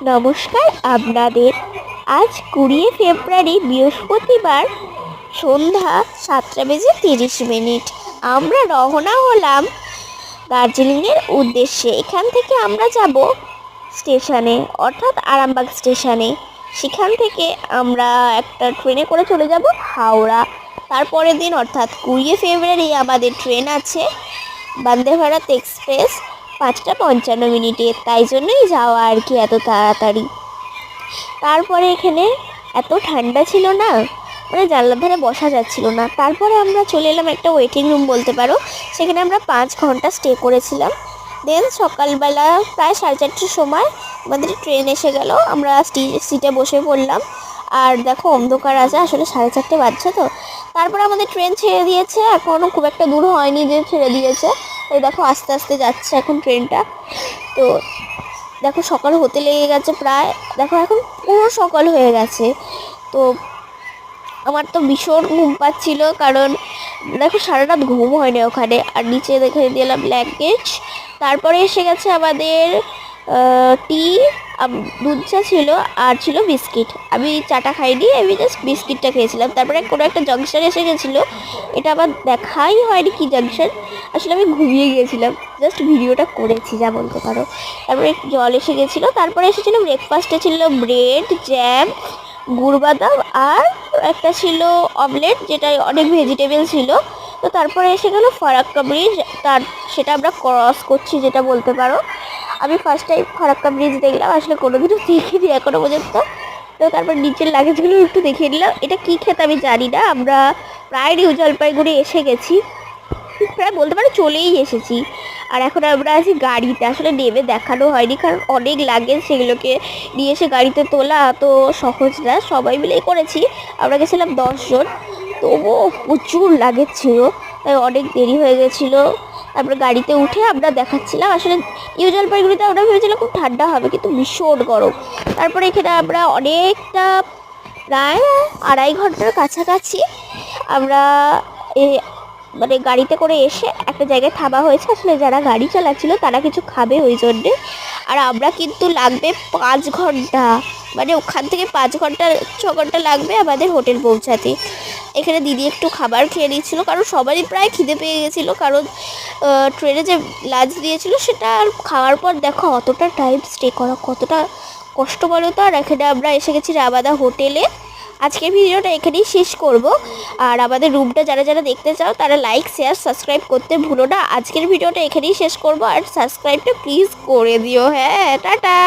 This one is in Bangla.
নমস্কার আপনাদের। আজ 20 ফেব্রুয়ারি বৃহস্পতিবার সন্ধ্যা 7:30। আমরা রওনা হলাম দার্জিলিংয়ের উদ্দেশ্যে। এখান থেকে আমরা যাব স্টেশনে, অর্থাৎ আরামবাগ স্টেশনে। সেখান থেকে আমরা একটা ট্রেনে করে চলে যাব হাওড়া। তারপরের দিন অর্থাৎ 20 ফেব্রুয়ারি আমাদের ট্রেন আছে বন্দে ভারত এক্সপ্রেস 5টা 55 মিনিটে। তাই জন্যই যাওয়া আর কি এত তাড়াতাড়ি। তারপরে এখানে এত ঠান্ডা ছিল না, মানে জানলার ধারে বসা যাচ্ছিল না। তারপরে আমরা চলে এলাম একটা ওয়েটিং রুম বলতে পারো। সেখানে আমরা 5 ঘন্টা স্টে করেছিলাম। দেন সকালবেলা প্রায় 4:30টার সময় আমাদের ট্রেন এসে গেল। আমরা সিটে বসে পড়লাম। আর দেখো অন্ধকার আছে, আসলে 4:30 বাজছে তো। তারপরে আমাদের ট্রেন ছেড়ে দিয়েছে, এখনও খুব একটা দূর হয়নি যে ছেড়ে দিয়েছে। এই দেখো আস্তে আস্তে যাচ্ছে এখন ট্রেনটা। তো দেখো সকাল হতে লেগে গেছে প্রায়, দেখো এখন পুরো সকাল হয়ে গেছে। তো আমার তো ভীষণ ঘুম পাচ্ছিল, কারণ দেখো সারা রাত ঘুম হয়নি ওখানে। আর নিচে দেখে দিলাম লাগেজ। তারপরে এসে গেছে আমাদের টি, দুধ চা ছিল, আর ছিল বিস্কিট। আমি চাটা খাইনি, আমি জাস্ট বিস্কিটটা খেয়েছিলাম। তারপরে কোনো একটা জাংশন এসে গেছিলো, এটা আবার দেখাই হয়নি কি জাংশন, আসলে আমি ঘুমিয়ে গিয়েছিলাম, জাস্ট ভিডিওটা করেছি যা বলতে পারো। তারপরে জল এসে গেছিলো। তারপরে এসেছিলো ব্রেকফাস্টে ছিল ব্রেড, জ্যাম, গুড় বাদাম, আর একটা ছিল অমলেট, যেটা অনেক ভেজিটেবল ছিল। তো তারপরে এসে গেলো ফারাক্কা ব্রিজ। সেটা আমরা ক্রস করছি যেটা বলতে পারো। আমি ফার্স্ট টাইম ফারাক্কা ব্রিজ দেখলাম, আসলে কোনোদিনও দেখিনি এখনো পর্যন্ত। তো তারপর নিচের লাগেজগুলো একটু দেখিয়ে নিলাম। এটা কী খেতে আমি জানি না। আমরা প্রায় নিউ জলপাইগুড়ি এসে গেছি, প্রায় বলতে পারো চলেই এসেছি। আর এখন আমরা আছি গাড়িতে, আসলে নেমে দেখানো হয়নি, কারণ অনেক লাগেজ, সেগুলোকে নিয়ে এসে গাড়িতে তোলা তো সহজ না। সবাই মিলেই করেছি, আমরা গেছিলাম 10 জন, তবুও প্রচুর লাগেজ ছিল, তাই অনেক দেরি হয়ে গেছিলো। তারপরে গাড়িতে উঠে আমরা দেখাচ্ছিলাম। আসলে নিউ জলপাইগুড়িতে আমরা ভেবেছিলাম খুব ঠান্ডা হবে, কিন্তু ভীষণ গরম। তারপরে এখানে আমরা অনেকটা প্রায় 2.5 ঘন্টার কাছাকাছি আমরা মানে গাড়িতে করে এসে একটা জায়গায় থামা হয়েছে। আসলে যারা গাড়ি চালাচ্ছিল তারা কিছু খাবে ওই জন্যে। আর আমরা কিন্তু লাগবে 5 ঘন্টা, মানে ওখান থেকে 5 ঘন্টা 6 ঘন্টা লাগবে আমাদের হোটেল পৌঁছাতে। এখানে দিদি একটু খাবার খেয়ে নিচ্ছিলো, কারণ সবারই প্রায় খিদে পেয়ে গেছিলো, কারণ ট্রেনে যে লাঞ্চ দিয়েছিল সেটা খাওয়ার পর দেখো অতটা টাইম স্টে করা কতটা কষ্ট বলো তো। আর এখানে আমরা এসে গেছি রাবাদা হোটেলে। আজকের ভিডিওটা এখানেই শেষ করব। আর আমাদের রুমটা যারা যারা দেখতে চাও তারা লাইক, শেয়ার, সাবস্ক্রাইব করতে ভুলো না। আজকের ভিডিওটা এখানেই শেষ করব, আর সাবস্ক্রাইবটা প্লিজ করে দিও। হ্যাঁ, টাটা।